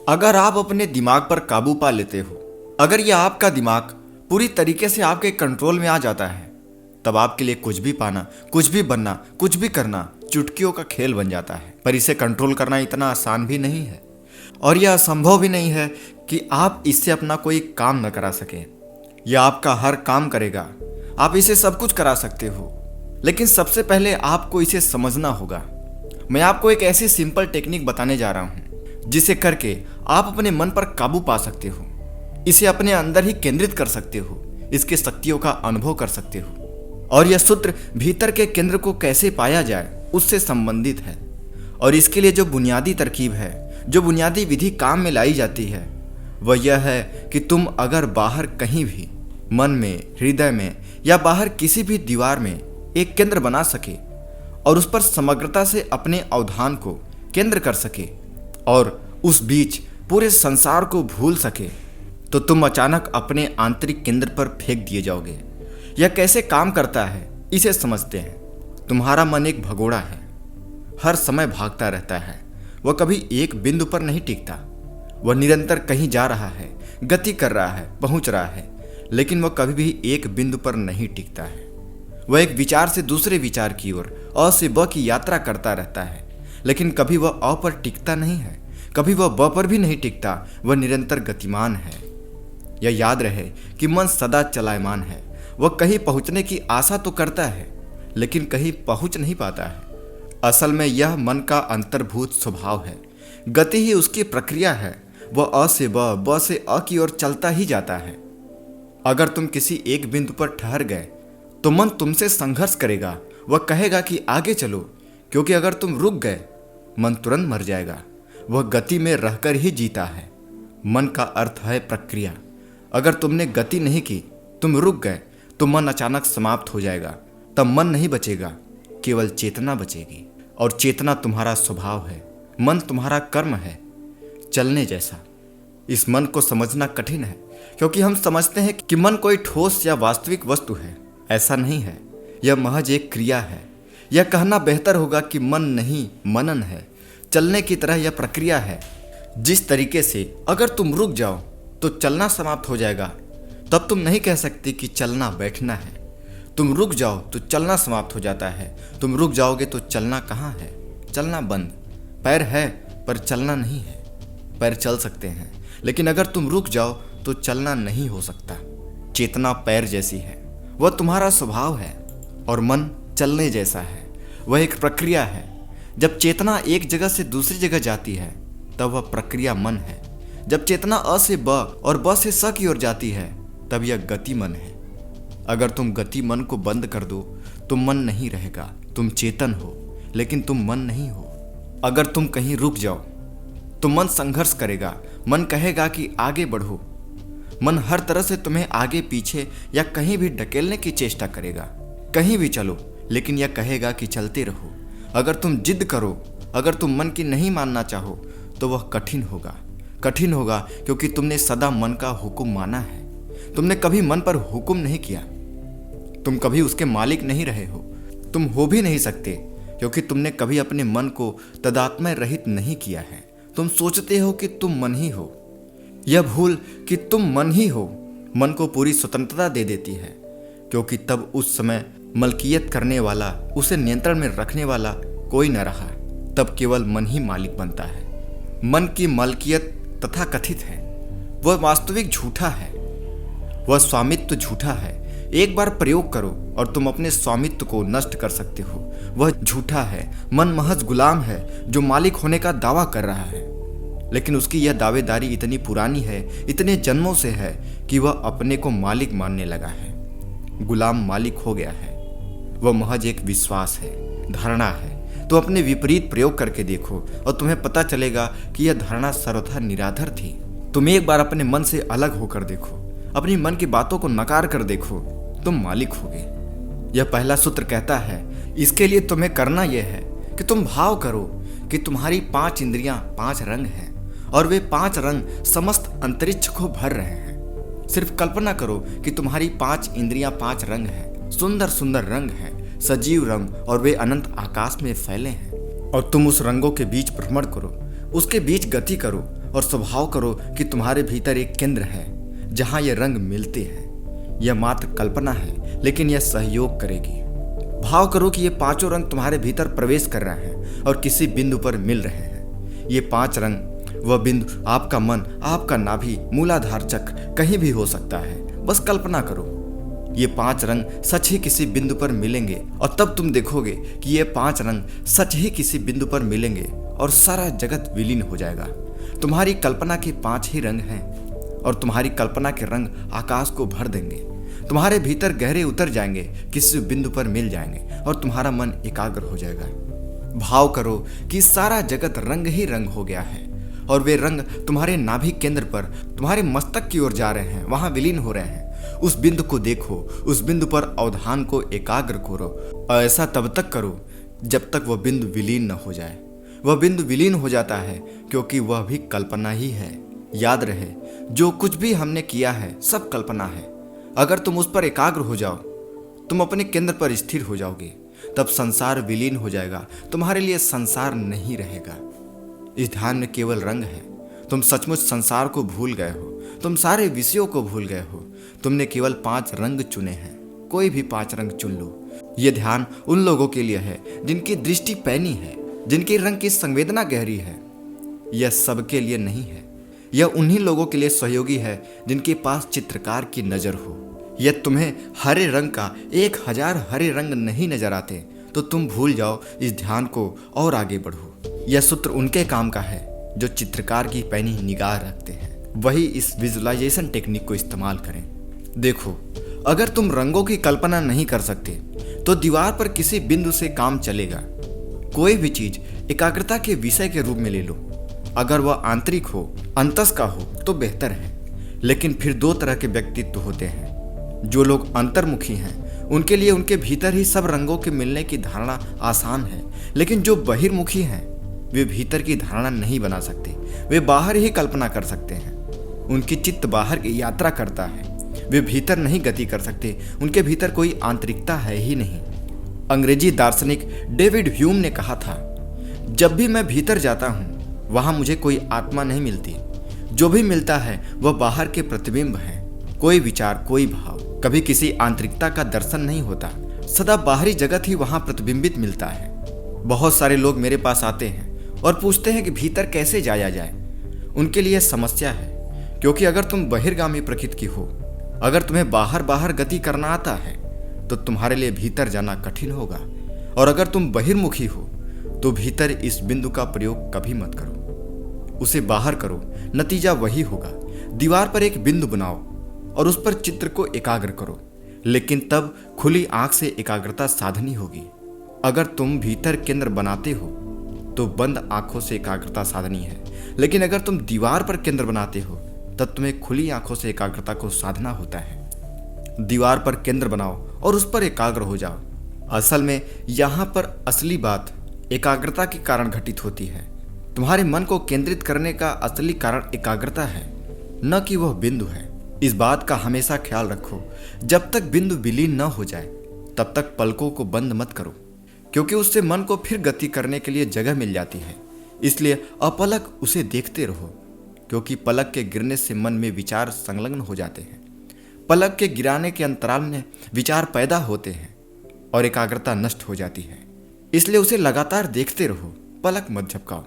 अगर आप अपने दिमाग पर काबू पा लेते हो, अगर यह आपका दिमाग पूरी तरीके से आपके कंट्रोल में आ जाता है, तब आपके लिए कुछ भी पाना, कुछ भी बनना, कुछ भी करना चुटकियों का खेल बन जाता है। पर इसे कंट्रोल करना इतना आसान भी नहीं है और यह असंभव भी नहीं है कि आप इससे अपना कोई काम न करा सकें। यह आपका हर काम करेगा। आप इसे सब कुछ करा सकते हो, लेकिन सबसे पहले आपको इसे समझना होगा। मैं आपको एक ऐसी सिंपल टेक्निक बताने जा रहा हूं जिसे करके आप अपने मन पर काबू पा सकते हो, इसे अपने अंदर ही केंद्रित कर सकते हो, इसके शक्तियों का अनुभव कर सकते हो। और यह सूत्र भीतर के केंद्र को कैसे पाया जाए उससे संबंधित है। और इसके लिए जो बुनियादी तरकीब है, जो बुनियादी विधि काम में लाई जाती है, वह यह है कि तुम अगर बाहर कहीं भी मन में, हृदय में या बाहर किसी भी दीवार में एक केंद्र बना सके और उस पर समग्रता से अपने अवधान को केंद्र कर सके और उस बीच पूरे संसार को भूल सके, तो तुम अचानक अपने आंतरिक केंद्र पर फेंक दिए जाओगे। यह कैसे काम करता है इसे समझते हैं। तुम्हारा मन एक भगोड़ा है, हर समय भागता रहता है। वह कभी एक बिंदु पर नहीं टिकता। वह निरंतर कहीं जा रहा है, गति कर रहा है, पहुंच रहा है, लेकिन वह कभी भी एक बिंदु पर नहीं टिकता है। वह एक विचार से दूसरे विचार की ओर, अ से ब की यात्रा करता रहता है, लेकिन कभी वह अ पर टिकता नहीं है, कभी वह ब पर भी नहीं टिकता। वह निरंतर गतिमान है। यह याद रहे कि मन सदा चलायमान है। वह कहीं पहुंचने की आशा तो करता है, लेकिन कहीं पहुंच नहीं पाता है। असल में यह मन का अंतर्भूत स्वभाव है। गति ही उसकी प्रक्रिया है। वह अ से ब से अ की ओर चलता ही जाता है। अगर तुम किसी एक बिंदु पर ठहर गए तो मन तुमसे संघर्ष करेगा। वह कहेगा कि आगे चलो, क्योंकि अगर तुम रुक गए मन तुरंत मर जाएगा। वह गति में रहकर ही जीता है। मन का अर्थ है प्रक्रिया। अगर तुमने गति नहीं की, तुम रुक गए, तो मन अचानक समाप्त हो जाएगा। तब मन नहीं बचेगा, केवल चेतना बचेगी। और चेतना तुम्हारा स्वभाव है, मन तुम्हारा कर्म है, चलने जैसा। इस मन को समझना कठिन है, क्योंकि हम समझते हैं कि मन कोई ठोस या वास्तविक वस्तु है। ऐसा नहीं है, यह महज एक क्रिया है। यह कहना बेहतर होगा कि मन नहीं, मनन है। चलने की तरह यह प्रक्रिया है। जिस तरीके से अगर तुम रुक जाओ तो चलना समाप्त हो जाएगा, तब तुम नहीं कह सकते कि चलना बैठना है। तुम रुक जाओ तो चलना समाप्त हो जाता है। तुम रुक जाओगे तो चलना कहाँ है? चलना बंद। पैर है पर चलना नहीं है। पैर चल सकते हैं, लेकिन अगर तुम रुक जाओ तो चलना नहीं हो सकता। चेतना पैर जैसी है, वह तुम्हारा स्वभाव है। और मन चलने जैसा है, वह एक प्रक्रिया है। जब चेतना एक जगह से दूसरी जगह जाती है, तब वह प्रक्रिया मन है। जब चेतना अ से ब और ब से स की ओर जाती है, तब यह गति मन है। अगर तुम गति मन को बंद कर दो तो मन नहीं रहेगा। तुम चेतन हो, लेकिन तुम मन नहीं हो। अगर तुम कहीं रुक जाओ तो मन संघर्ष करेगा। मन कहेगा कि आगे बढ़ो। मन हर तरह से तुम्हें आगे पीछे या कहीं भी ढकेलने की चेष्टा करेगा। कहीं भी चलो, लेकिन यह कहेगा कि चलते रहो। अगर तुम जिद करो, अगर तुम मन की नहीं मानना चाहो, तो वह कठिन होगा। कठिन होगा क्योंकि तुमने सदा मन का हुक्म माना है। तुमने कभी मन पर हुक्म नहीं किया। तुम कभी उसके मालिक नहीं रहे हो। तुम हो भी नहीं सकते, क्योंकि तुमने कभी अपने मन को तदात्म्य रहित नहीं किया है। तुम सोचते हो कि तुम मन ही हो। यह भूल कि तुम मन ही हो मन को पूरी स्वतंत्रता दे देती है, क्योंकि तब उस समय मलकियत करने वाला, उसे नियंत्रण में रखने वाला कोई न रहा। तब केवल मन ही मालिक बनता है। मन की मलकियत तथा कथित है, वह वास्तविक झूठा है। वह स्वामित्व झूठा है। एक बार प्रयोग करो और तुम अपने स्वामित्व को नष्ट कर सकते हो। वह झूठा है। मन महज गुलाम है जो मालिक होने का दावा कर रहा है, लेकिन उसकी यह दावेदारी इतनी पुरानी है, इतने जन्मों से है कि वह अपने को मालिक मानने लगा है। गुलाम मालिक हो गया है। वह महज एक विश्वास है, धारणा है। तो अपने विपरीत प्रयोग करके देखो और तुम्हें पता चलेगा कि यह धारणा सर्वथा निराधार थी। तुम एक बार अपने मन से अलग होकर देखो, अपनी मन की बातों को नकार कर देखो, तुम मालिक होगे। यह पहला सूत्र कहता है। इसके लिए तुम्हें करना यह है कि तुम भाव करो कि तुम्हारी 5 इंद्रियां 5 रंग हैं और वे 5 रंग समस्त अंतरिक्ष को भर रहे हैं। सिर्फ कल्पना करो कि तुम्हारी 5 इंद्रियां 5 रंग हैं, सुंदर सुंदर रंग हैं, सजीव रंग, और वे अनंत आकाश में फैले हैं। और तुम उस रंगों के बीच भ्रमण करो, उसके बीच गति करो और स्वभाव करो कि तुम्हारे भीतर एक केंद्र है जहां ये रंग मिलते हैं। यह मात्र कल्पना है, लेकिन यह सहयोग करेगी। भाव करो कि ये पांचों रंग तुम्हारे भीतर प्रवेश कर रहे हैं और किसी बिंदु पर मिल रहे हैं। ये पांच रंग, वह बिंदु आपका मन, आपका नाभि, मूलाधार चक्र कहीं भी हो सकता है। बस कल्पना करो, ये पांच रंग सच ही किसी बिंदु पर मिलेंगे और तब तुम देखोगे कि ये पांच रंग सच ही किसी बिंदु पर मिलेंगे और सारा जगत विलीन हो जाएगा। तुम्हारी कल्पना के पांच ही रंग हैं और तुम्हारी कल्पना के रंग आकाश को भर देंगे। तुम्हारे भीतर गहरे उतर जाएंगे, किसी बिंदु पर मिल जाएंगे और तुम्हारा मन एकाग्र हो जाएगा। भाव करो कि सारा जगत रंग ही रंग हो गया है और वे रंग तुम्हारे नाभि केंद्र पर, तुम्हारे मस्तक की ओर जा रहे हैं, वहां विलीन हो रहे हैं। उस बिंदु को देखो, उस बिंदु पर अवधान को एकाग्र करो और ऐसा तब तक करो जब तक वह बिंदु विलीन न हो जाए। वह बिंदु विलीन हो जाता है क्योंकि वह भी कल्पना ही है। याद रहे, जो कुछ भी हमने किया है सब कल्पना है। अगर तुम उस पर एकाग्र हो जाओ, तुम अपने केंद्र पर स्थिर हो जाओगे, तब संसार विलीन हो जाएगा। तुम्हारे लिए संसार नहीं रहेगा। इस ध्यान में केवल रंग है। तुम सचमुच संसार को भूल गए हो, तुम सारे विषयों को भूल गए हो। तुमने केवल पांच रंग चुने हैं, कोई भी पांच रंग चुन लो। यह ध्यान उन लोगों के लिए है जिनकी दृष्टि पैनी है, जिनकी रंग की संवेदना गहरी है। यह सबके लिए नहीं है। यह उन्हीं लोगों के लिए सहयोगी है जिनके पास चित्रकार की नजर हो। यह तुम्हें हरे रंग का 1000 हरे रंग नहीं नजर आते तो तुम भूल जाओ इस ध्यान को और आगे बढ़ो। यह सूत्र उनके काम का है जो चित्रकार की पैनी निगाह रखते हैं। वही इस विजुअलाइजेशन टेक्निक को इस्तेमाल करें। देखो, अगर तुम रंगों की कल्पना नहीं कर सकते तो दीवार पर किसी बिंदु से काम चलेगा। कोई भी चीज एकाग्रता के विषय के रूप में ले लो। अगर वह आंतरिक हो, अंतस का हो तो बेहतर है। लेकिन फिर दो तरह के व्यक्तित्व होते हैं। जो लोग अंतर्मुखी हैं उनके लिए उनके भीतर ही सब रंगों के मिलने की धारणा आसान है। लेकिन जो बहिर्मुखी हैं वे भीतर की धारणा नहीं बना सकते। वे बाहर ही कल्पना कर सकते हैं। उनकी चित्त बाहर की यात्रा करता है, वे भीतर नहीं गति कर सकते। उनके भीतर कोई आंतरिकता है ही नहीं। अंग्रेजी दार्शनिक डेविड ह्यूम ने कहा था, जब भी मैं भीतर जाता हूँ वहां मुझे कोई आत्मा नहीं मिलती। जो भी मिलता है वह बाहर के प्रतिबिंब है। कोई विचार, कोई भाव, कभी किसी आंतरिकता का दर्शन नहीं होता। सदा बाहरी जगत ही वहां प्रतिबिंबित मिलता है। बहुत सारे लोग मेरे पास आते हैं और पूछते हैं कि भीतर कैसे जाया जाए। उनके लिए समस्या है, क्योंकि अगर तुम बहिर्गामी प्रकृति की हो, अगर तुम्हें बाहर बाहर गति करना आता है तो तुम्हारे लिए भीतर जाना कठिन होगा। और अगर तुम बहिर्मुखी हो तो भीतर इस बिंदु का प्रयोग कभी मत करो, उसे बाहर करो। नतीजा वही होगा। दीवार पर एक बिंदु बनाओ और उस पर चित्र को एकाग्र करो, लेकिन तब खुली आंख से एकाग्रता साधनी होगी। अगर तुम भीतर केंद्र बनाते हो तो बंद आंखों से एकाग्रता साधनी है। लेकिन अगर तुम दीवार पर केंद्र बनाते हो तब तुम्हें खुली आंखों से एकाग्रता को साधना होता है। दीवार पर केंद्र बनाओ और उस पर एकाग्र हो जाओ। असल में यहाँ पर असली बात एकाग्रता के कारण घटित होती है। तुम्हारे मन को केंद्रित करने का असली कारण एकाग्रता है, न कि वह बिंदु है। इस बात का हमेशा ख्याल रखो, जब तक बिंदु विलीन न हो जाए तब तक पलकों को बंद मत करो, क्योंकि उससे मन को फिर गति करने के लिए जगह मिल जाती है। इसलिए अपलक उसे देखते रहो, क्योंकि पलक के गिरने से मन में विचार संलग्न हो जाते हैं। पलक के गिराने के अंतराल में विचार पैदा होते हैं और एकाग्रता नष्ट हो जाती है। इसलिए उसे लगातार देखते रहो, पलक मत झपकाओ।